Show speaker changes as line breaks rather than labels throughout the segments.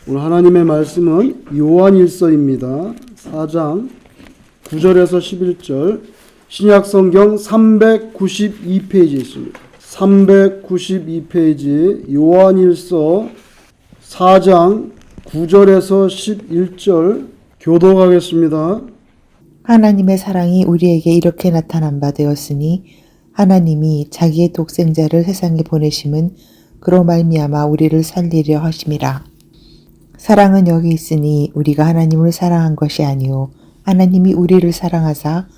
오늘 하나님의 말씀은 요한일서입니다. 4장 9절에서 11절, 신약성경 392페이지에 있습니다. 392페이지 요한일서 4장 9절에서 11절 교독하겠습니다.
하나님의 사랑이 우리에게 이렇게 나타난 바 되었으니 하나님이 자기의 독생자를 세상에 보내심은 그로 말미암아 우리를 살리려 하심이라. 사랑은 여기 있으니 우리가 하나님을 사랑한 것이 아니요 하나님이 우리를 사랑하사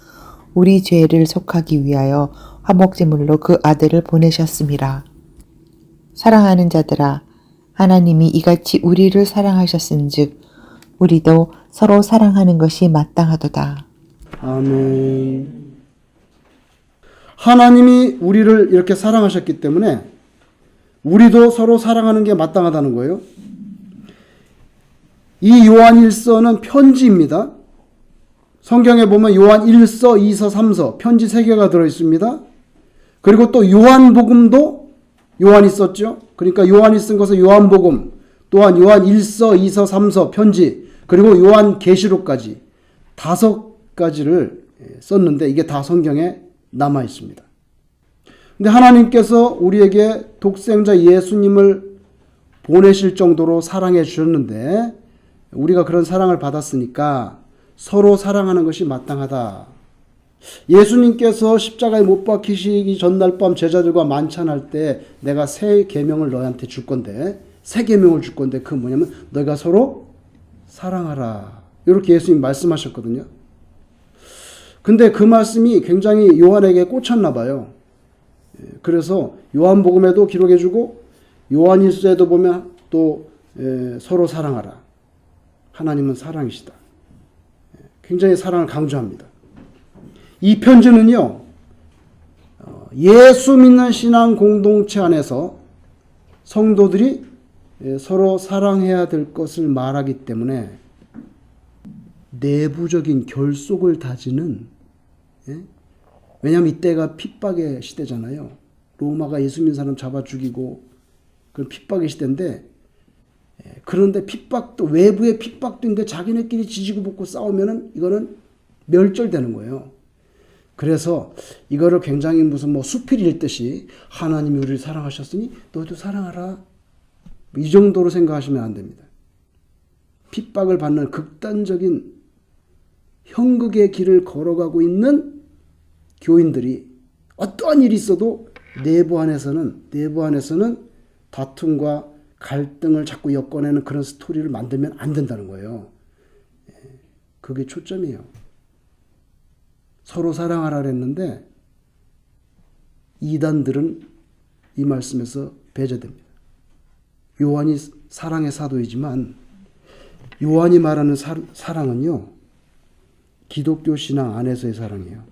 우리 죄를 속하기 위하여 화목제물로 그 아들을 보내셨음이라. 사랑하는 자들아, 하나님이 이같이 우리를 사랑하셨은즉 우리도 서로 사랑하는 것이 마땅하도다.
아멘. 하나님이 우리를 이렇게 사랑하셨기 때문에 우리도 서로 사랑하는 게 마땅하다는 거예요. 이 요한일서는 편지입니다. 성경에 보면 요한 1서, 2서, 3서 편지 3개가 들어있습니다. 그리고 또 요한복음도 요한이 썼죠. 그러니까 요한이 쓴 것은 요한복음, 또한 요한 1서, 2서, 3서 편지, 그리고 요한계시록까지 5가지를 썼는데 이게 다 성경에 남아 있습니다. 근데 하나님께서 우리에게 독생자 예수님을 보내실 정도로 사랑해 주셨는데 우리가 그런 사랑을 받았으니까 서로 사랑하는 것이 마땅하다. 예수님께서 십자가에 못 박히시기 전날 밤 제자들과 만찬할 때 내가 새 계명을 너희한테 줄 건데, 새 계명을 줄 건데 그건 뭐냐면 너희가 서로 사랑하라. 이렇게 예수님 말씀하셨거든요. 근데 그 말씀이 굉장히 요한에게 꽂혔나 봐요. 그래서 요한복음에도 기록해주고 요한일서에도 보면 또 서로 사랑하라. 하나님은 사랑이시다. 굉장히 사랑을 강조합니다. 이 편지는요, 예수 믿는 신앙 공동체 안에서 성도들이 서로 사랑해야 될 것을 말하기 때문에 내부적인 결속을 다지는, 왜냐하면 이때가 핍박의 시대잖아요. 로마가 예수 믿는 사람 잡아 죽이고 그런 핍박의 시대인데, 그런데 핍박도, 외부의 핍박도 있는데 자기네끼리 지지고 볶고 싸우면은 이거는 멸절되는 거예요. 그래서 이거를 굉장히 무슨 뭐 수필 읽듯이 하나님이 우리를 사랑하셨으니 너희도 사랑하라. 이 정도로 생각하시면 안 됩니다. 핍박을 받는 극단적인 형극의 길을 걸어가고 있는 교인들이 어떠한 일이 있어도 내부 안에서는 다툼과 갈등을 자꾸 엮어내는 그런 스토리를 만들면 안 된다는 거예요. 그게 초점이에요. 서로 사랑하라 그랬는데 이단들은 이 말씀에서 배제됩니다. 요한이 사랑의 사도이지만 요한이 말하는 사랑은요, 기독교 신앙 안에서의 사랑이에요.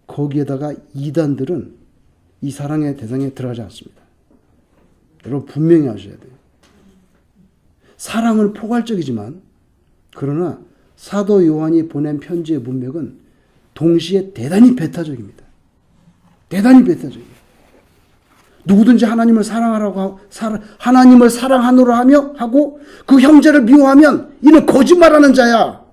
거기에다가 이단들은 이 사랑의 대상에 들어가지 않습니다. 여러분 분명히 아셔야 돼요. 사랑은 포괄적이지만 그러나 사도 요한이 보낸 편지의 문맥은 동시에 대단히 배타적입니다. 대단히 배타적이에요. 누구든지 하나님을 사랑하라고 하나님을 사랑하노라 하고 그 형제를 미워하면 이는 거짓말하는 자야.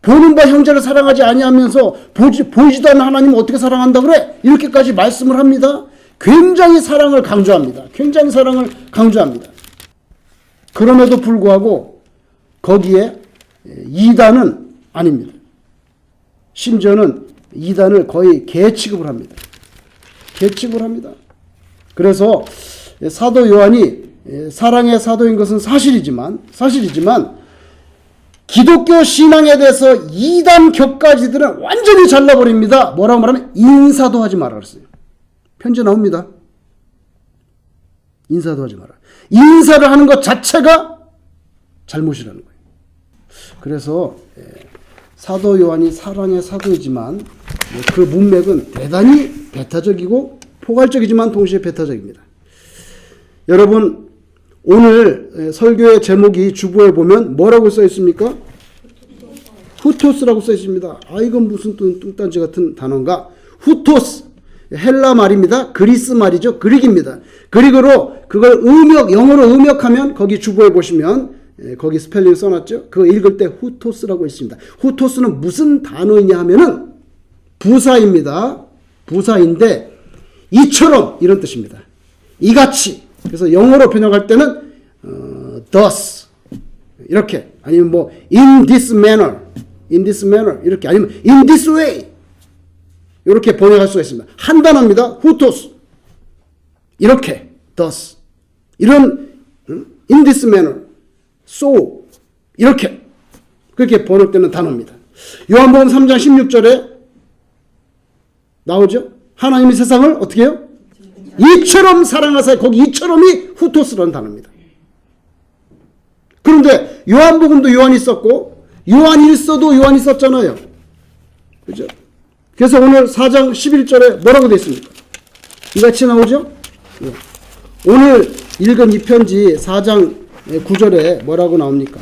보는 바 형제를 사랑하지 아니하면서 보이지도 않는 하나님을 어떻게 사랑한다 그래? 이렇게까지 말씀을 합니다. 굉장히 사랑을 강조합니다. 굉장히 사랑을 강조합니다. 그럼에도 불구하고 거기에 이단은 아닙니다. 심지어는 이단을 거의 개 취급을 합니다. 개 취급을 합니다. 그래서 사도 요한이 사랑의 사도인 것은 사실이지만 기독교 신앙에 대해서 이단 격가지들은 완전히 잘라버립니다. 뭐라고 말하면 인사도 하지 마라 그랬어요. 편지 나옵니다. 인사도 하지 마라. 인사를 하는 것 자체가 잘못이라는 거예요. 그래서 사도 요한이 사랑의 사도이지만 그 문맥은 대단히 배타적이고 포괄적이지만 동시에 배타적입니다. 여러분, 오늘 설교의 제목이 주보에 보면 뭐라고 써 있습니까? 후토스라고 써 있습니다. 이건 무슨 뚱딴지 같은 단어인가? 후토스. 헬라 말입니다. 그리스 말이죠. 그릭입니다. 그릭으로 그걸 영어로 음역하면 거기 주보에 보시면 거기 스펠링 써놨죠. 그거 읽을 때 후토스라고 있습니다. 후토스는 무슨 단어이냐 하면은 부사입니다. 부사인데 이처럼 이런 뜻입니다. 이같이. 그래서 영어로 번역할 때는 thus 이렇게, 아니면 뭐 in this manner 이렇게, 아니면 in this way 이렇게 번역할 수가 있습니다. 한 단어입니다. 후토스. 이렇게 thus 이런 in this manner so 이렇게 그렇게 번역되는 단어입니다. 요한복음 3장 16절에 나오죠. 하나님이 세상을 어떻게 해요? 이처럼 사랑하사, 거기 이처럼이 후토스라는 단어입니다. 그런데 요한복음도 요한이 썼고 요한일서도 요한이 썼잖아요. 그죠? 그래서 오늘 4장 11절에 뭐라고 되어 있습니까? 이같이 나오죠? 오늘 읽은 이 편지 4장 9절에 뭐라고 나옵니까?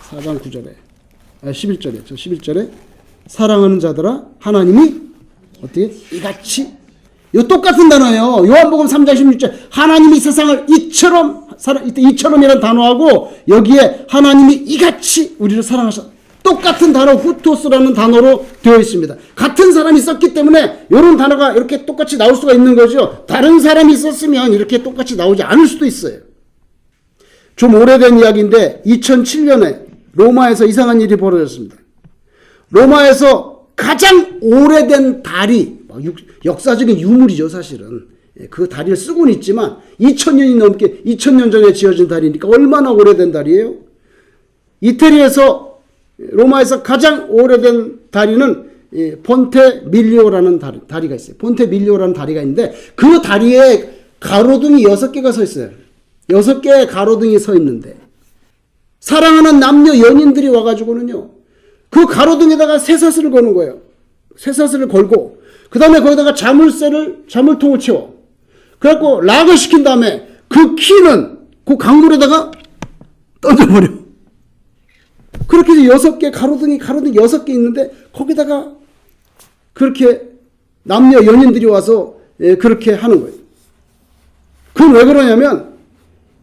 4장 9절에 11절에 사랑하는 자들아 하나님이 어떻게? 이같이, 요 똑같은 단어예요. 요한복음 3장 16절 하나님이 세상을 이처럼이라는 단어하고 여기에 하나님이 이같이 우리를 사랑하셨다. 똑같은 단어 후토스라는 단어로 되어 있습니다. 같은 사람이 썼기 때문에 이런 단어가 이렇게 똑같이 나올 수가 있는 거죠. 다른 사람이 썼으면 이렇게 똑같이 나오지 않을 수도 있어요. 좀 오래된 이야기인데 2007년에 로마에서 이상한 일이 벌어졌습니다. 로마에서 가장 오래된 다리, 역사적인 유물이죠 사실은. 그 다리를 쓰고는 있지만 2000년 전에 지어진 다리니까 얼마나 오래된 다리예요. 이태리에서, 로마에서 가장 오래된 다리는 폰테 밀리오라는 다리가 있어요. 폰테 밀리오라는 다리가 있는데 그 다리에 가로등이 6개가 서 있어요. 6개의 가로등이 서 있는데 사랑하는 남녀 연인들이 와가지고는요, 그 가로등에다가 쇠사슬을 거는 거예요. 쇠사슬을 걸고 그 다음에 거기다가 자물통을 채워. 그래갖고 락을 시킨 다음에 그 키는 그 강물에다가 던져버려. 그렇게 해서 6개 가로등이 6개 있는데 거기다가 그렇게 남녀 연인들이 와서 그렇게 하는 거예요. 그건 왜 그러냐면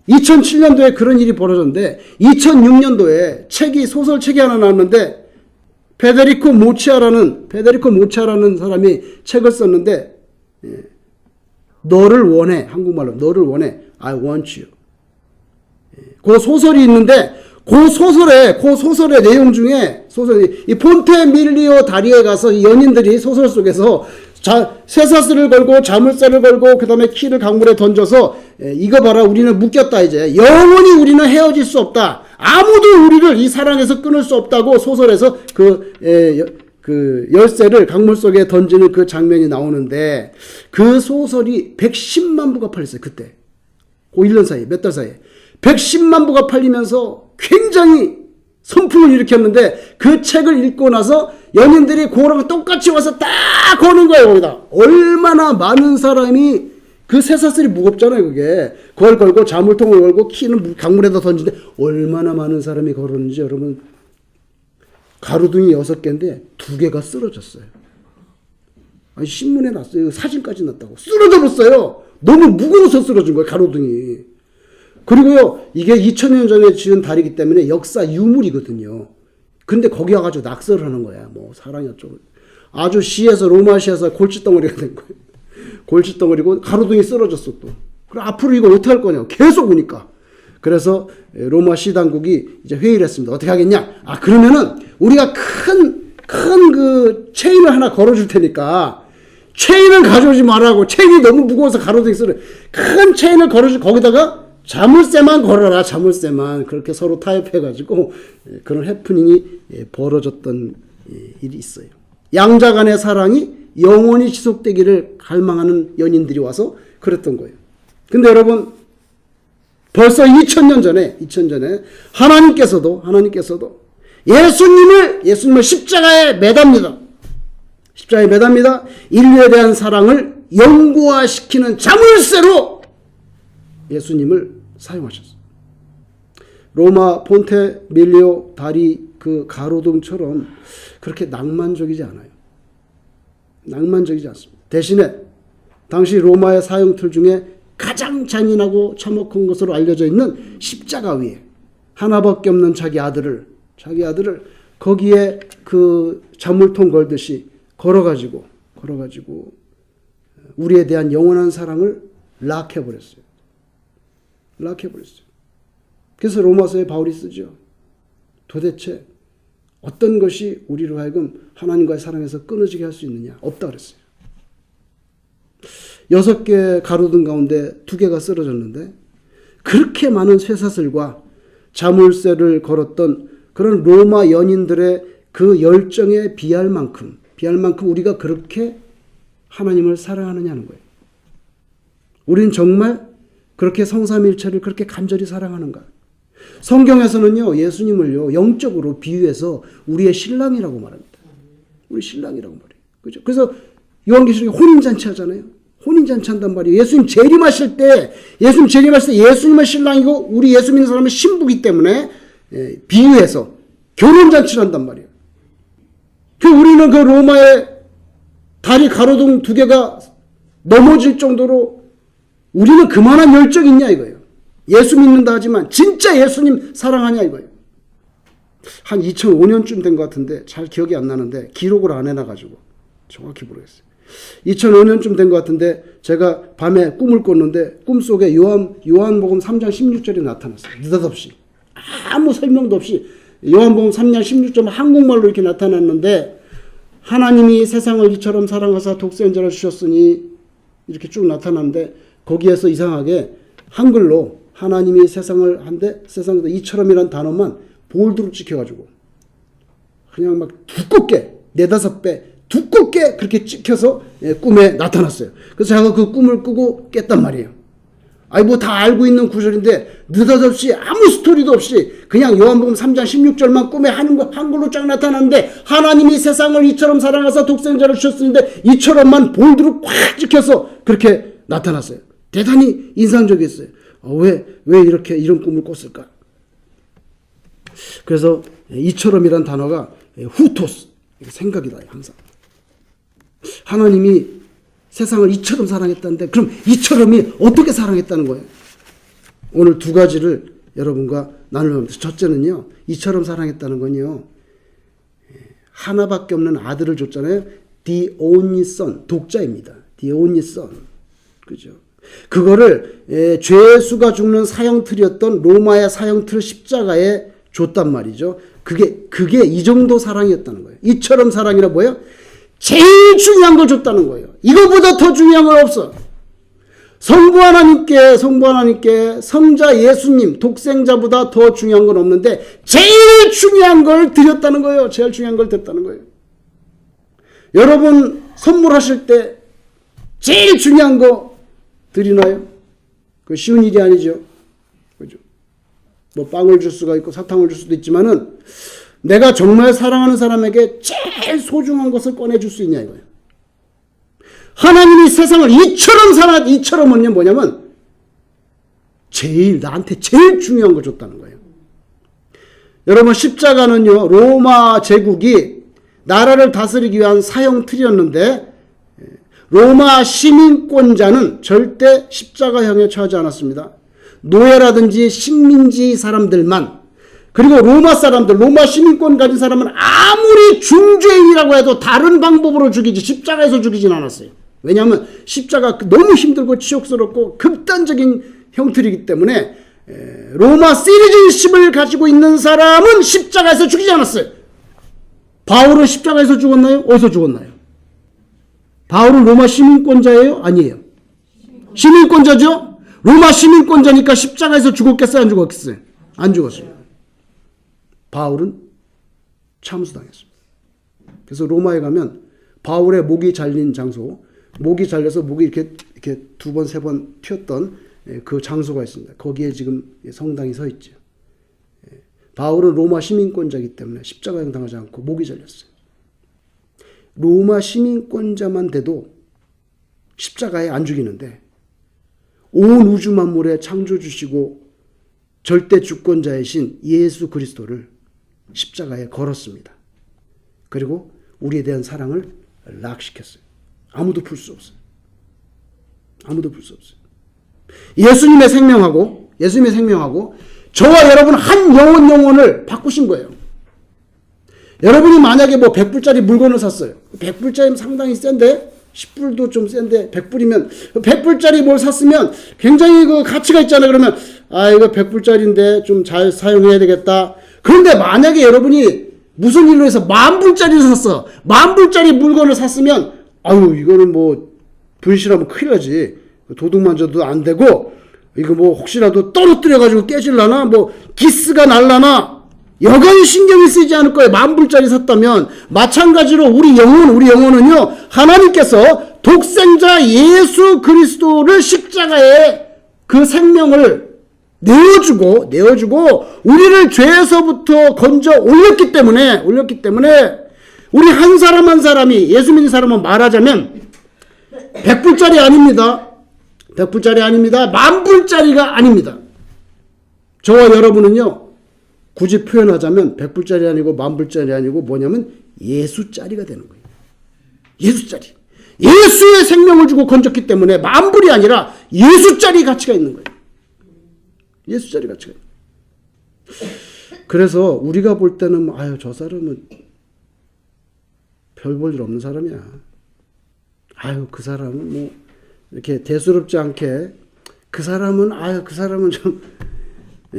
2007년도에 그런 일이 벌어졌는데 2006년도에 소설책이 하나 나왔는데 페데리코 모치아라는 사람이 책을 썼는데 너를 원해, 한국말로 너를 원해, I want you. 그 소설이 있는데 그 소설의 내용 중에 이 폰테 밀리오 다리에 가서 이 연인들이 소설 속에서 쇠사슬을 걸고 자물쇠를 걸고 그 다음에 키를 강물에 던져서 이거 봐라, 우리는 묶였다, 이제 영원히 우리는 헤어질 수 없다, 아무도 우리를 이 사랑에서 끊을 수 없다고 소설에서 그 열쇠를 강물 속에 던지는 그 장면이 나오는데 그 소설이 110만 부가 팔렸어요. 그때 그 1년 사이에, 몇 달 사이에 110만 부가 팔리면서 굉장히 선풍을 일으켰는데 그 책을 읽고 나서 연인들이 그거랑 똑같이 와서 딱 거는 거예요. 거기다 얼마나 많은 사람이, 그 쇠사슬이 무겁잖아요. 그걸 걸고 자물통을 걸고 키는 강물에다 던지는데 얼마나 많은 사람이 걸었는지 여러분, 가로등이 6개인데 2개가 쓰러졌어요. 아니, 신문에 났어요. 사진까지 났다고. 쓰러져 버렸어요. 너무 무거워서 쓰러진 거예요, 가로등이. 그리고요, 이게 2000년 전에 지은 다리이기 때문에 역사 유물이거든요. 근데 거기 와가지고 낙서를 하는 거야. 뭐 사랑이 어쩌고. 아주 로마시에서 골칫덩어리가 된 거예요. 골칫덩어리고 가로등이 쓰러졌어 또. 그럼 앞으로 이거 어떻게 할 거냐. 계속 오니까. 그래서 로마 시당국이 이제 회의를 했습니다. 어떻게 하겠냐? 그러면은 우리가 큰 그 체인을 하나 걸어줄 테니까 체인을 가져오지 말라고. 체인이 너무 무거워서 가로등이 쓰러. 큰 체인을 걸어줄, 거기다가 자물쇠만 걸어라, 자물쇠만. 그렇게 서로 타협해가지고 그런 해프닝이 벌어졌던 일이 있어요. 양자 간의 사랑이 영원히 지속되기를 갈망하는 연인들이 와서 그랬던 거예요. 근데 여러분, 벌써 2000년 전에 하나님께서도 예수님을 십자가에 매답니다. 십자가에 매답니다. 인류에 대한 사랑을 영구화시키는 자물쇠로 예수님을 사용하셨어요. 로마 폰테 밀리오 다리 그 가로등처럼 그렇게 낭만적이지 않아요. 낭만적이지 않습니다. 대신에 당시 로마의 사형틀 중에 가장 잔인하고 참혹한 것으로 알려져 있는 십자가 위에 하나밖에 없는 자기 아들을 거기에 그 자물통 걸듯이 걸어가지고 우리에 대한 영원한 사랑을 락해버렸어요. 그래서 로마서에 바울이 쓰죠. 도대체 어떤 것이 우리로 하여금 하나님과의 사랑에서 끊어지게 할 수 있느냐? 없다 그랬어요. 6개 가로등 가운데 2개가 쓰러졌는데 그렇게 많은 쇠사슬과 자물쇠를 걸었던 그런 로마 연인들의 그 열정에 비할 만큼 우리가 그렇게 하나님을 사랑하느냐는 거예요. 우린 정말 그렇게 성삼일체를 그렇게 간절히 사랑하는가? 성경에서는요, 예수님을요, 영적으로 비유해서 우리의 신랑이라고 말합니다. 우리 신랑이라고 말해요. 그죠? 그래서 요한계시록에 혼인잔치 하잖아요. 혼인잔치 한단 말이에요. 예수님 재림하실 때 예수님의 신랑이고 우리 예수 믿는 사람의 신부기 때문에 비유해서 결혼잔치를 한단 말이에요. 우리는 그 로마의 다리 가로등 2개가 넘어질 정도로 우리는 그만한 열정이 있냐 이거예요. 예수 믿는다 하지만 진짜 예수님 사랑하냐 이거예요. 한 2005년쯤 된 것 같은데 잘 기억이 안 나는데 기록을 안 해놔가지고 정확히 모르겠어요. 2005년쯤 된 것 같은데 제가 밤에 꿈을 꿨는데 꿈속에 요한복음 3장 16절이 나타났어요. 느닷없이 아무 설명도 없이 요한복음 3장 16절 한국말로 이렇게 나타났는데 하나님이 세상을 이처럼 사랑하사 독생자를 주셨으니 이렇게 쭉 나타났는데 거기에서 이상하게 한글로 하나님이 세상을 한데 세상에서 이처럼이란 단어만 볼드로 찍혀가지고 그냥 막 두껍게 4-5배 두껍게 그렇게 찍혀서 꿈에 나타났어요. 그래서 제가 그 꿈을 꾸고 깼단 말이에요. 뭐 다 알고 있는 구절인데 느닷없이 아무 스토리도 없이 그냥 요한복음 3장 16절만 꿈에 한글로 쫙 나타났는데 하나님이 세상을 이처럼 사랑하사 독생자를 주셨는데 이처럼만 볼드로 꽉 찍혀서 그렇게 나타났어요. 대단히 인상적이었어요. 왜 이렇게 이런 꿈을 꿨을까? 그래서 이처럼이란 단어가 후토스 생각이 나요. 항상 하나님이 세상을 이처럼 사랑했다는데 그럼 이처럼이 어떻게 사랑했다는 거예요? 오늘 2가지를 여러분과 나누려고 합니다. 첫째는요, 이처럼 사랑했다는 건요, 하나밖에 없는 아들을 줬잖아요. The only son, 독자입니다. The only son. 그죠? 그거를 죄수가 죽는 사형틀이었던 로마의 사형틀 십자가에 줬단 말이죠. 그게 이 정도 사랑이었다는 거예요. 이처럼 사랑이라 뭐예요? 제일 중요한 걸 줬다는 거예요. 이거보다 더 중요한 건 없어. 성부 하나님께 성자 예수님 독생자보다 더 중요한 건 없는데 제일 중요한 걸 드렸다는 거예요. 제일 중요한 걸 드렸다는 거예요. 여러분 선물하실 때 제일 중요한 거 드리나요? 그 쉬운 일이 아니죠. 그죠? 뭐 빵을 줄 수가 있고 사탕을 줄 수도 있지만은 내가 정말 사랑하는 사람에게 제일 소중한 것을 꺼내줄 수 있냐 이거예요. 하나님이 세상을 이처럼은요 뭐냐면 나한테 제일 중요한 걸 줬다는 거예요. 여러분 십자가는요 로마 제국이 나라를 다스리기 위한 사형틀이었는데 로마 시민권자는 절대 십자가형에 처하지 않았습니다. 노예라든지 식민지 사람들만, 그리고 로마 시민권 가진 사람은 아무리 중죄인이라고 해도 다른 방법으로 죽이지 십자가에서 죽이진 않았어요. 왜냐하면 십자가 너무 힘들고 치욕스럽고 극단적인 형틀이기 때문에 로마 시리즌십을 가지고 있는 사람은 십자가에서 죽이지 않았어요. 바울은 십자가에서 죽었나요? 어디서 죽었나요? 바울은 로마 시민권자예요? 아니에요. 시민권자죠? 로마 시민권자니까 십자가에서 죽었겠어요? 안 죽었겠어요? 안 죽었어요. 바울은 참수당했습니다. 그래서 로마에 가면 바울의 목이 잘린 장소, 목이 잘려서 목이 이렇게 2번, 3번 튀었던 그 장소가 있습니다. 거기에 지금 성당이 서 있죠. 바울은 로마 시민권자이기 때문에 십자가형 당하지 않고 목이 잘렸어요. 로마 시민권자만 돼도 십자가에 안 죽이는데 온 우주 만물의 창조주시고 절대 주권자이신 예수 그리스도를 십자가에 걸었습니다. 그리고 우리에 대한 사랑을 락시켰어요. 아무도 풀 수 없어요. 아무도 볼 수 없어요. 예수님의 생명하고 저와 여러분 한 영혼을 바꾸신 거예요. 여러분이 만약에 뭐 100불짜리 물건을 샀어요. 100불짜리면 상당히 센데 10불도 좀 센데 100불이면 100불짜리 뭘 샀으면 굉장히 그 가치가 있잖아요. 그러면 이거 100불짜리인데 좀 잘 사용해야 되겠다. 그런데 만약에 여러분이 무슨 일로 해서 10,000불짜리를 샀어. 10,000불짜리 물건을 샀으면 이거는 뭐 분실하면 큰일 나지. 도둑 만져도 안 되고 이거 뭐 혹시라도 떨어뜨려 가지고 깨질라나 뭐 기스가 날라나 여간히 신경이 쓰이지 않을 거예요. 10,000불짜리 샀다면. 마찬가지로 우리 영혼은요 하나님께서 독생자 예수 그리스도를 십자가에 그 생명을 내어주고 우리를 죄에서부터 건져 올렸기 때문에 우리 한 사람 한 사람이 예수 믿는 사람은 말하자면 100불짜리 아닙니다. 100불짜리 아닙니다. 10,000불짜리가 아닙니다. 저와 여러분은요 굳이 표현하자면 100불짜리 아니고 10,000불짜리 아니고 뭐냐면 예수짜리가 되는 거예요. 예수짜리. 예수의 생명을 주고 건졌기 때문에 10,000불이 아니라 예수짜리 가치가 있는 거예요. 예수짜리 가치가 있는 거예요. 그래서 우리가 볼 때는 저 사람은 별 볼 일 없는 사람이야. 그 사람은 뭐 이렇게 대수롭지 않게 그 사람은 좀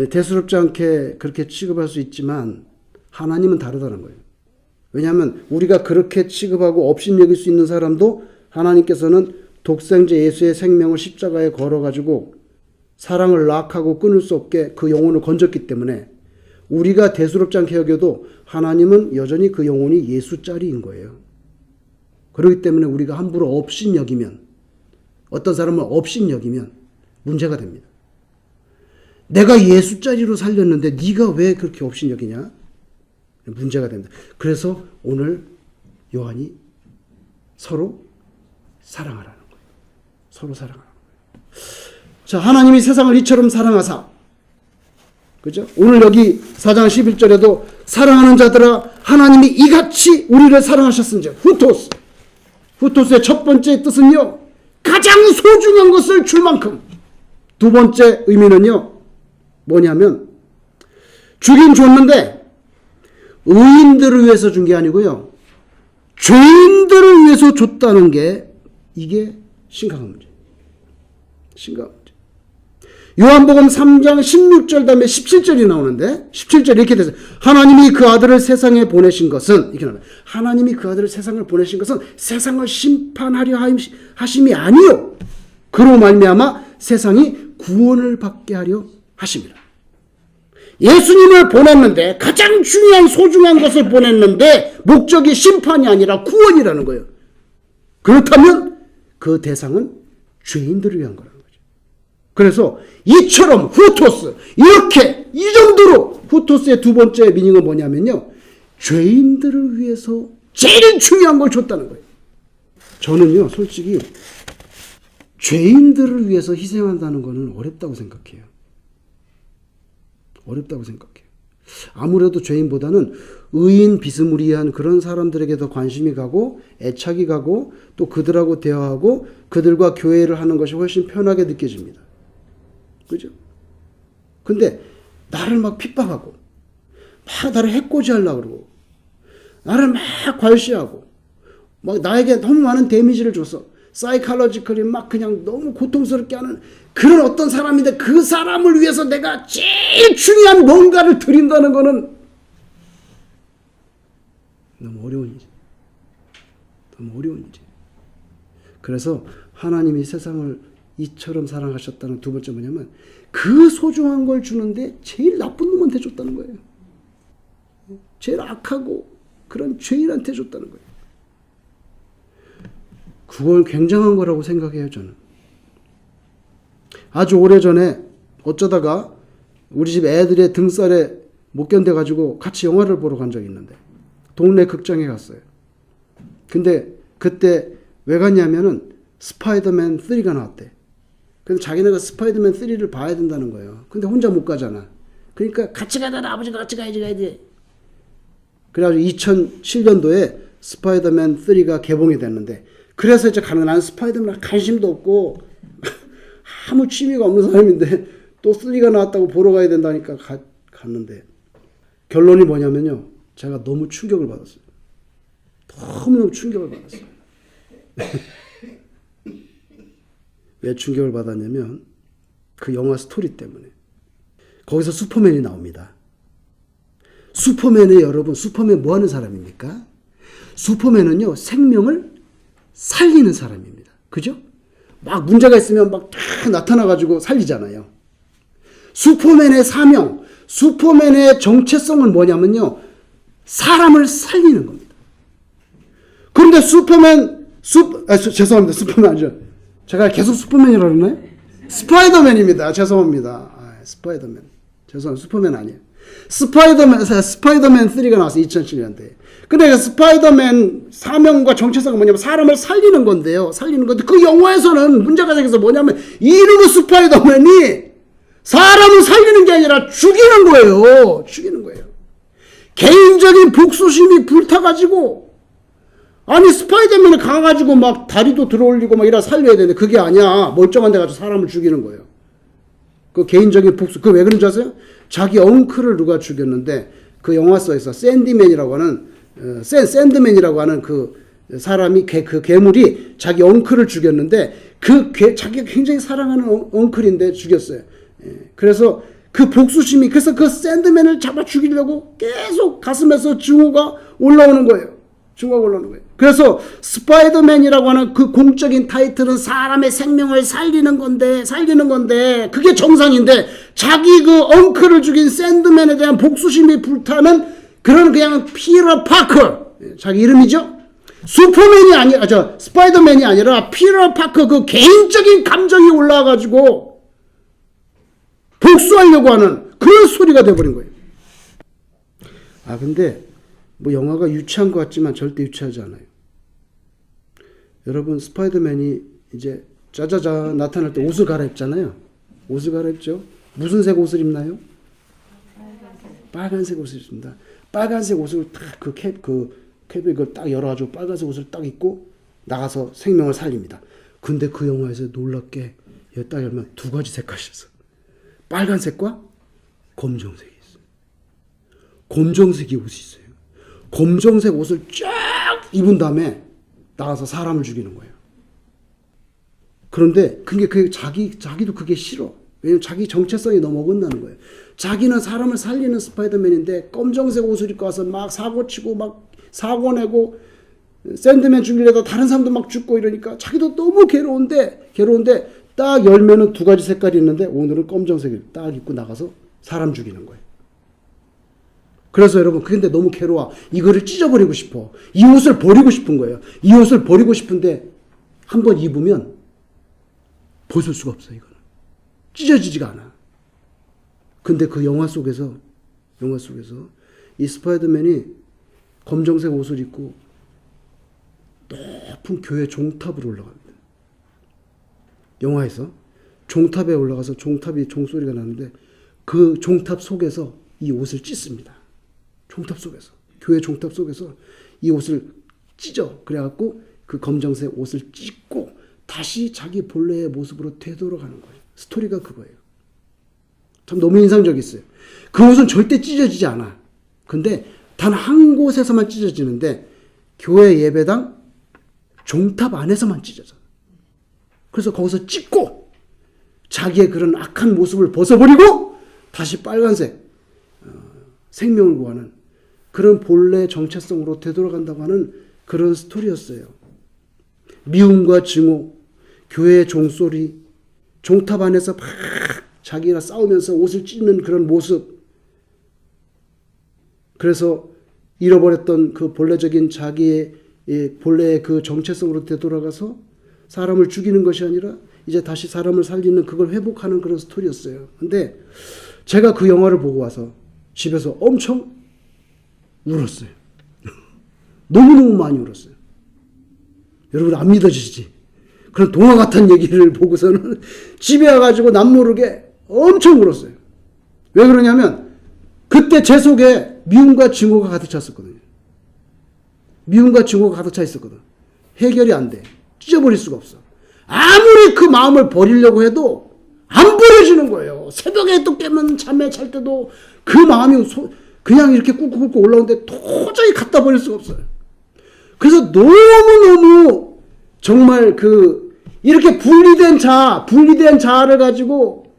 대수롭지 않게 그렇게 취급할 수 있지만 하나님은 다르다는 거예요. 왜냐하면 우리가 그렇게 취급하고 업신여길 수 있는 사람도 하나님께서는 독생자 예수의 생명을 십자가에 걸어가지고 사랑을 락하고 끊을 수 없게 그 영혼을 건졌기 때문에 우리가 대수롭지 않게 여겨도 하나님은 여전히 그 영혼이 예수짜리인 거예요. 그렇기 때문에 우리가 함부로 업신여기면 어떤 사람을 업신여기면 문제가 됩니다. 내가 예수짜리로 살렸는데 네가 왜 그렇게 업신여기냐? 문제가 됩니다. 그래서 오늘 요한이 서로 사랑하라는 거예요. 서로 사랑하라는 거예요. 자, 하나님이 세상을 이처럼 사랑하사, 그죠? 오늘 여기 4장 11절에도 사랑하는 자들아 하나님이 이같이 우리를 사랑하셨은즉 후토스의 첫 번째 뜻은요 가장 소중한 것을 줄 만큼, 두 번째 의미는요 뭐냐면 주긴 줬는데 의인들을 위해서 준 게 아니고요 죄인들을 위해서 줬다는 게 이게 심각한 문제예요. 심각한 문제. 요한복음 3장 16절 다음에 17절이 나오는데 17절이 이렇게 되죠. 하나님이 그 아들을 세상에 보내신 것은 이렇게 나와요. 하나님이 그 아들을 세상을 보내신 것은 세상을 심판하려 하심이 아니요 그로 말미암아 세상이 구원을 받게 하려 하심이라. 예수님을 보냈는데 가장 중요한 소중한 것을 보냈는데 목적이 심판이 아니라 구원이라는 거예요. 그렇다면 그 대상은 죄인들을 위한 거라는 거죠. 그래서 이처럼 후토스 이렇게 이 정도로 후토스의 두 번째 미닝은 뭐냐면요 죄인들을 위해서 제일 중요한 걸 줬다는 거예요. 저는요 솔직히 죄인들을 위해서 희생한다는 거는 어렵다고 생각해요. 아무래도 죄인보다는 의인 비스무리한 그런 사람들에게 더 관심이 가고 애착이 가고 또 그들하고 대화하고 그들과 교회를 하는 것이 훨씬 편하게 느껴집니다. 그죠? 근데 나를 막 핍박하고 막 나를 해코지하려고 그러고 나를 막 괄시하고 막 나에게 너무 많은 데미지를 줘서 사이칼로지컬이 막 그냥 너무 고통스럽게 하는 그런 어떤 사람인데 그 사람을 위해서 내가 제일 중요한 뭔가를 드린다는 거는 너무 어려운 일이지. 그래서 하나님이 세상을 이처럼 사랑하셨다는 두 번째 뭐냐면 그 소중한 걸 주는데 제일 나쁜 놈한테 줬다는 거예요. 제일 악하고 그런 죄인한테 줬다는 거예요. 그걸 굉장한 거라고 생각해요, 저는. 아주 오래전에 어쩌다가 우리 집 애들의 등살에 못 견뎌가지고 같이 영화를 보러 간 적이 있는데 동네 극장에 갔어요. 근데 그때 왜 갔냐면은 스파이더맨 3가 나왔대. 그래서 자기네가 스파이더맨 3를 봐야 된다는 거예요. 근데 혼자 못 가잖아. 그러니까 같이 가자. 아버지가 같이 가야지. 그래가지고 2007년도에 스파이더맨 3가 개봉이 됐는데 그래서 이제 가는 나는 스파이더맨 관심도 없고 아무 취미가 없는 사람인데 또 3가 나왔다고 보러 가야 된다니까 갔는데 결론이 뭐냐면요. 제가 너무 충격을 받았어요. 너무너무 충격을 받았어요. 왜 충격을 받았냐면 그 영화 스토리 때문에. 거기서 슈퍼맨이 나옵니다. 슈퍼맨의 여러분, 슈퍼맨 뭐 하는 사람입니까? 슈퍼맨은요, 생명을 살리는 사람입니다. 그죠? 막 문제가 있으면 막 다 나타나가지고 살리잖아요. 슈퍼맨의 사명, 슈퍼맨의 정체성은 뭐냐면요, 사람을 살리는 겁니다. 그런데 죄송합니다. 슈퍼맨 아니죠. 제가 계속 슈퍼맨이라고 그러나요? 스파이더맨입니다. 죄송합니다. 스파이더맨. 죄송합니다. 슈퍼맨 아니에요. 스파이더맨 3가 나왔어요. 2007년도에. 근데 그 스파이더맨 사명과 정체성은 뭐냐면 사람을 살리는 건데요. 살리는 건데 그 영화에서는 문제가 생겨서 뭐냐면 이름의 스파이더맨이 사람을 살리는 게 아니라 죽이는 거예요. 죽이는 거예요. 개인적인 복수심이 불타가지고 아니 스파이더맨이 가가지고 막 다리도 들어올리고 막 이라 살려야 되는데 그게 아니야. 멀쩡한 데 가서 사람을 죽이는 거예요. 그 개인적인 복수. 그 왜 그런지 아세요? 자기 엉클을 누가 죽였는데 그 영화서에서 샌드맨이라고 하는 그 사람이 그 괴물이 자기 엉클을 죽였는데 자기가 굉장히 사랑하는 엉클인데 죽였어요. 그래서 그 복수심이 그래서 그 샌드맨을 잡아 죽이려고 계속 가슴에서 증오가 올라오는 거예요. 그래서 스파이더맨이라고 하는 그 공적인 타이틀은 사람의 생명을 살리는 건데 그게 정상인데 자기 그 엉클을 죽인 샌드맨에 대한 복수심이 불타는 그런 그냥 피터 파커 자기 이름이죠. 스파이더맨이 아니라 피터 파커 그 개인적인 감정이 올라와가지고 복수하려고 하는 그런 소리가 돼버린 거예요. 근데 뭐 영화가 유치한 것 같지만 절대 유치하지 않아요. 여러분 스파이더맨이 이제 짜자자 나타날 때 옷을 갈아입잖아요. 옷을 갈아입죠. 무슨 색 옷을 입나요? 빨간색 옷을 입습니다. 빨간색 옷을 딱 캡을 이걸 딱 열어가지고 빨간색 옷을 딱 입고 나가서 생명을 살립니다. 근데 그 영화에서 놀랍게 딱 열면 두 가지 색깔이 있어. 빨간색과 검정색이 있어요. 검정색이 옷이 있어요. 검정색 옷을 쫙 입은 다음에 나가서 사람을 죽이는 거예요. 그런데 그게 자기도 그게 싫어. 왜냐면 자기 정체성이 너무 어긋나는 거예요. 자기는 사람을 살리는 스파이더맨인데 검정색 옷을 입고 와서 막 사고치고 막 사고 내고 샌드맨 죽이려다 다른 사람도 막 죽고 이러니까 자기도 너무 괴로운데 딱 열면은 두 가지 색깔이 있는데 오늘은 검정색을 딱 입고 나가서 사람 죽이는 거예요. 그래서 여러분 근데 너무 괴로워. 이거를 찢어버리고 싶어. 이 옷을 버리고 싶은 거예요. 이 옷을 버리고 싶은데 한번 입으면 벗을 수가 없어. 이거는 찢어지지가 않아. 근데 그 영화 속에서 이 스파이더맨이 검정색 옷을 입고 높은 교회 종탑으로 올라갑니다. 영화에서 종탑에 올라가서 종탑이 종소리가 나는데 그 종탑 속에서 이 옷을 찢습니다. 교회 종탑 속에서 이 옷을 찢어. 그래갖고 그 검정색 옷을 찢고 다시 자기 본래의 모습으로 되돌아가는 거예요. 스토리가 그거예요. 참 너무 인상적이었어요. 그 옷은 절대 찢어지지 않아. 근데 단 한 곳에서만 찢어지는데 교회 예배당 종탑 안에서만 찢어져. 그래서 거기서 찢고 자기의 그런 악한 모습을 벗어버리고 다시 빨간색 생명을 구하는 그런 본래 정체성으로 되돌아간다고 하는 그런 스토리였어요. 미움과 증오, 교회의 종소리, 종탑 안에서 막 자기가 싸우면서 옷을 찢는 그런 모습. 그래서 잃어버렸던 그 본래적인 자기의 본래의 그 정체성으로 되돌아가서 사람을 죽이는 것이 아니라 이제 다시 사람을 살리는 그걸 회복하는 그런 스토리였어요. 근데 제가 그 영화를 보고 와서 집에서 엄청 울었어요. 너무너무 많이 울었어요. 여러분 안 믿어지시지? 그런 동화 같은 얘기를 보고서는 집에 와가지고 남모르게 엄청 울었어요. 왜 그러냐면 그때 제 속에 미움과 증오가 가득 찼었거든요. 미움과 증오가 가득 차 있었거든. 해결이 안 돼. 찢어버릴 수가 없어. 아무리 그 마음을 버리려고 해도 안 버려지는 거예요. 새벽에 또 깨면 잠에 잘 때도 그 마음이 그냥 이렇게 꾹꾹꾹 올라오는데 도저히 갖다 버릴 수가 없어요. 그래서 너무너무 정말 이렇게 분리된 자아를 가지고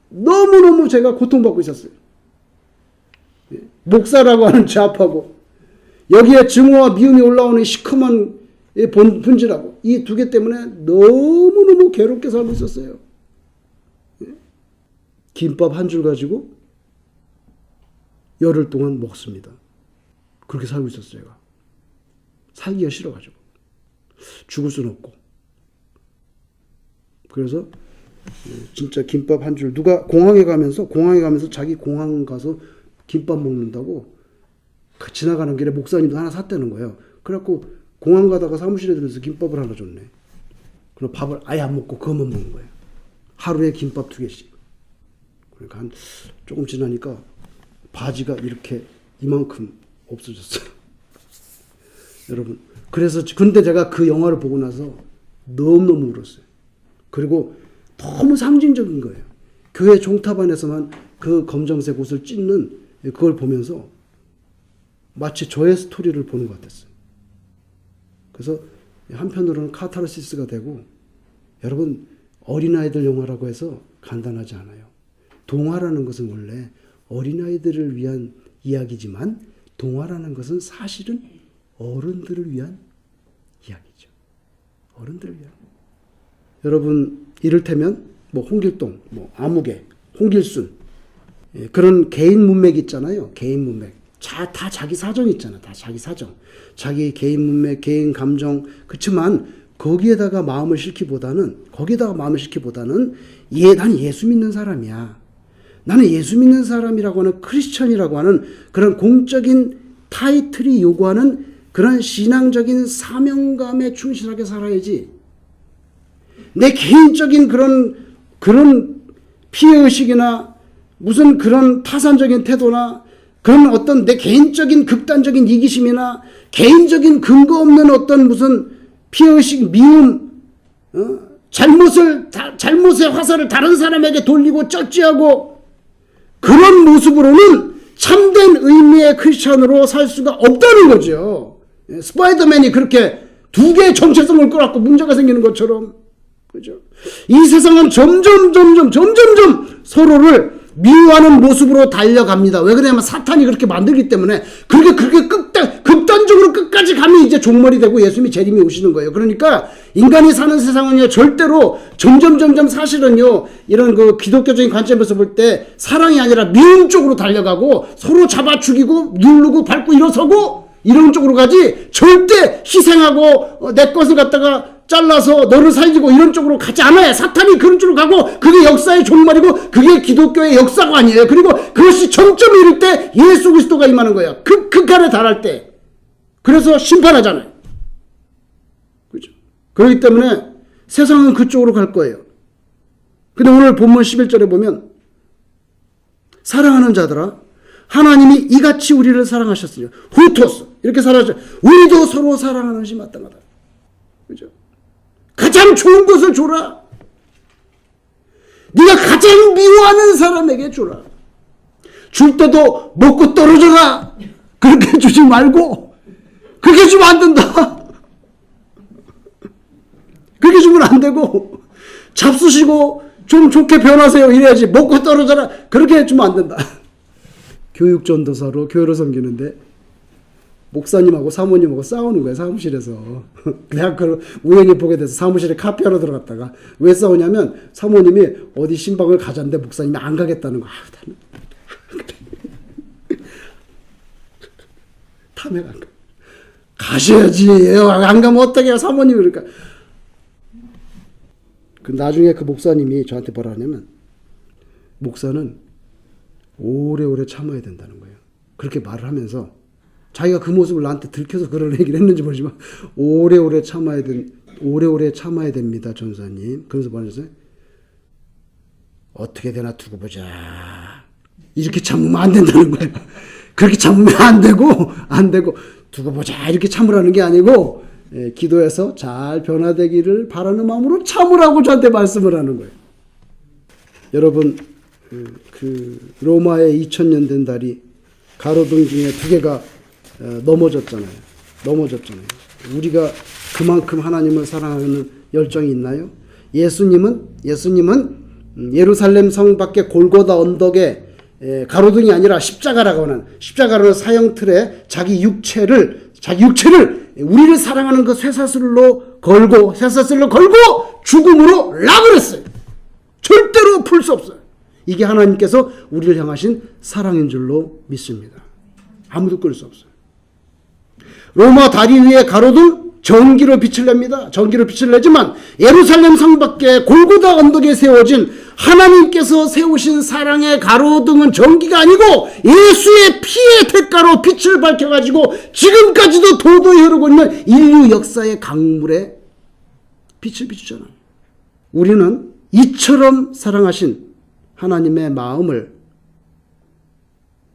너무너무 제가 고통받고 있었어요. 목사라고 하는 죄악하고 여기에 증오와 미움이 올라오는 시커먼 분지라고 이 두 개 때문에 너무너무 괴롭게 살고 있었어요. 김밥 한 줄 가지고 열흘 동안 먹습니다. 그렇게 살고 있었어요. 제가. 살기가 싫어가지고. 죽을 수는 없고. 그래서 진짜 김밥 한 줄 누가 공항에 가면서 자기 공항 가서 김밥 먹는다고 지나가는 길에 목사님도 하나 샀다는 거예요. 그래갖고 공항 가다가 사무실에 들어서 김밥을 하나 줬네. 그럼 밥을 아예 안 먹고 그것만 먹는 거예요. 하루에 김밥 2개씩. 그러니까 한 조금 지나니까 바지가 이렇게 이만큼 없어졌어요. 여러분. 그래서 근데 제가 그 영화를 보고 나서 너무너무 울었어요. 그리고 너무 상징적인 거예요. 교회 종탑 안에서만 그 검정색 옷을 찢는 그걸 보면서 마치 저의 스토리를 보는 것 같았어요. 그래서 한편으로는 카타르시스가 되고 여러분 어린아이들 영화라고 해서 간단하지 않아요. 동화라는 것은 원래 어린아이들을 위한 이야기지만 동화라는 것은 사실은 어른들을 위한 이야기죠. 어른들을 위한. 여러분 이를테면 뭐 홍길동, 뭐 아무개, 홍길순 그런 개인 문맥 있잖아요. 개인 문맥. 다 자기 사정 있잖아. 다 자기 사정. 자기 개인 문맥, 개인 감정. 그렇지만 거기에다가 마음을 싣기보다는 난 예수 믿는 사람이야. 나는 예수 믿는 사람이라고 하는 크리스천이라고 하는 그런 공적인 타이틀이 요구하는 그런 신앙적인 사명감에 충실하게 살아야지. 내 개인적인 그런 피해의식이나 무슨 그런 타산적인 태도나 그런 어떤 내 개인적인 극단적인 이기심이나 개인적인 근거 없는 어떤 무슨 피해의식, 미움, 잘못의 화살을 다른 사람에게 돌리고 쩔찌하고 그런 모습으로는 참된 의미의 크리스천으로 살 수가 없다는 거죠. 스파이더맨이 그렇게 두 개의 정체성을 끌어갖고 문제가 생기는 것처럼. 그죠? 이 세상은 점점 서로를 미워하는 모습으로 달려갑니다. 왜 그러냐면 사탄이 그렇게 만들기 때문에 그렇게 극단적으로 끝까지 가면 이제 종말이 되고 예수님이 재림이 오시는 거예요. 그러니까 인간이 사는 세상은요 절대로 점점 사실은요 이런 그 기독교적인 관점에서 볼 때 사랑이 아니라 미움 쪽으로 달려가고 서로 잡아 죽이고 누르고 밟고 일어서고 이런 쪽으로 가지 절대 희생하고 내 것을 갖다가 잘라서 너를 살리고 이런 쪽으로 가지 않아요. 사탄이 그런 쪽으로 가고 그게 역사의 종말이고 그게 기독교의 역사가 아니에요. 그리고 그것이 정점에 이를 때 예수 그리스도가 임하는 거예요. 극한에 달할 때. 그래서 심판하잖아요. 그죠? 그렇기 때문에 세상은 그쪽으로 갈 거예요. 근데 오늘 본문 11절에 보면 사랑하는 자들아 하나님이 이같이 우리를 사랑하셨으니 후토스 이렇게 사랑하셨 우리도 서로 사랑하는 것이 마땅하다. 그죠? 가장 좋은 것을 줘라. 네가 가장 미워하는 사람에게 줘라. 줄 때도 먹고 떨어져라. 그렇게 주지 말고 그렇게 주면 안 된다. 그렇게 주면 안 되고 잡수시고 좀 좋게 변하세요 이래야지. 먹고 떨어져라 그렇게 주면 안 된다. 교육전도사로 교회를 섬기는데 목사님하고 사모님하고 싸우는 거예요. 사무실에서. 내가 그걸 우연히 보게 돼서 사무실에 카피하러 들어갔다가 왜 싸우냐면 사모님이 어디 신방을 가자는데 목사님이 안 가겠다는 거야. 탐해가 안 가. 가셔야지. 안 가면 어떡해요 사모님이. 그러니까 나중에 그 목사님이 저한테 뭐라 하냐면 목사는 오래오래 참아야 된다는 거예요. 그렇게 말을 하면서 자기가 그 모습을 나한테 들켜서 그런 얘기를 했는지 모르지만 오래오래 참아야 됩니다 전사님. 그래서 말했어요. 어떻게 되나 두고 보자. 이렇게 참으면 안 된다는 거예요. 그렇게 참으면 안 되고 두고 보자 이렇게 참으라는 게 아니고 기도해서 잘 변화되기를 바라는 마음으로 참으라고 저한테 말씀을 하는 거예요. 여러분, 그 로마의 2000년 된 달이 가로등 중에 2개가 넘어졌잖아요. 우리가 그만큼 하나님을 사랑하는 열정이 있나요? 예수님은 예루살렘 성 밖에 골고다 언덕에 가로등이 아니라 십자가라고 하는 십자가라는 사형틀에 자기 육체를 우리를 사랑하는 그 쇠사슬로 걸고 죽음으로 락을 절대로 풀 수 없어요. 이게 하나님께서 우리를 향하신 사랑인 줄로 믿습니다. 아무도 끌 수 없어요. 로마 다리 위에 가로등 전기로 빛을 냅니다. 전기로 빛을 내지만 예루살렘 성 밖에 골고다 언덕에 세워진 하나님께서 세우신 사랑의 가로등은 전기가 아니고 예수의 피의 대가로 빛을 밝혀가지고 지금까지도 도도히 흐르고 있는 인류 역사의 강물에 빛을 비추잖아요. 우리는 이처럼 사랑하신 하나님의 마음을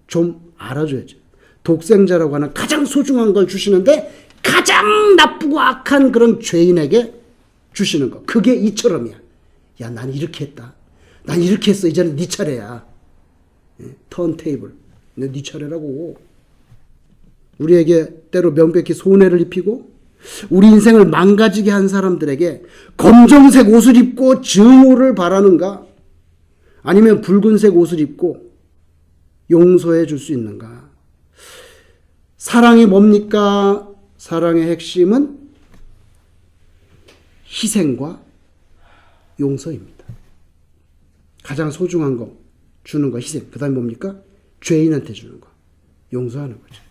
좀 알아줘야죠. 독생자라고 하는 가장 소중한 걸 주시는데 가장 나쁘고 악한 그런 죄인에게 주시는 거. 그게 이처럼이야. 야, 난 이렇게 했다. 난 이렇게 했어. 이제는 네 차례야. 턴테이블. 네 차례라고. 우리에게 때로 명백히 손해를 입히고 우리 인생을 망가지게 한 사람들에게 검정색 옷을 입고 증오를 바라는가? 아니면 붉은색 옷을 입고 용서해 줄 수 있는가? 사랑이 뭡니까? 사랑의 핵심은 희생과 용서입니다. 가장 소중한 거 주는 거 희생. 그 다음에 뭡니까? 죄인한테 주는 거. 용서하는 거죠.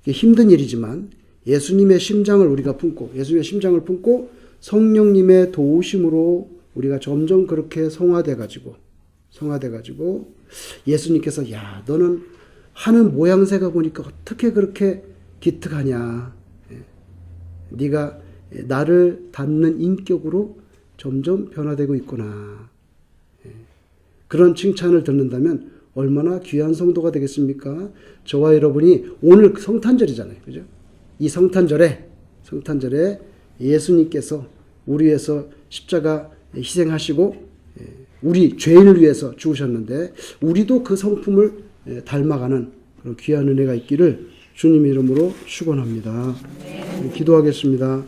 이게 힘든 일이지만 예수님의 심장을 우리가 품고 성령님의 도우심으로 우리가 점점 그렇게 성화돼가지고 예수님께서 야, 너는 하는 모양새가 보니까 어떻게 그렇게 기특하냐. 네가 나를 닮는 인격으로 점점 변화되고 있구나. 그런 칭찬을 듣는다면 얼마나 귀한 성도가 되겠습니까? 저와 여러분이 오늘 성탄절이잖아요. 그죠? 이 성탄절에 예수님께서 우리 위해서 십자가 희생하시고 우리 죄인을 위해서 죽으셨는데 우리도 그 성품을 닮아가는 그런 귀한 은혜가 있기를 주님 이름으로 축원합니다. 기도하겠습니다.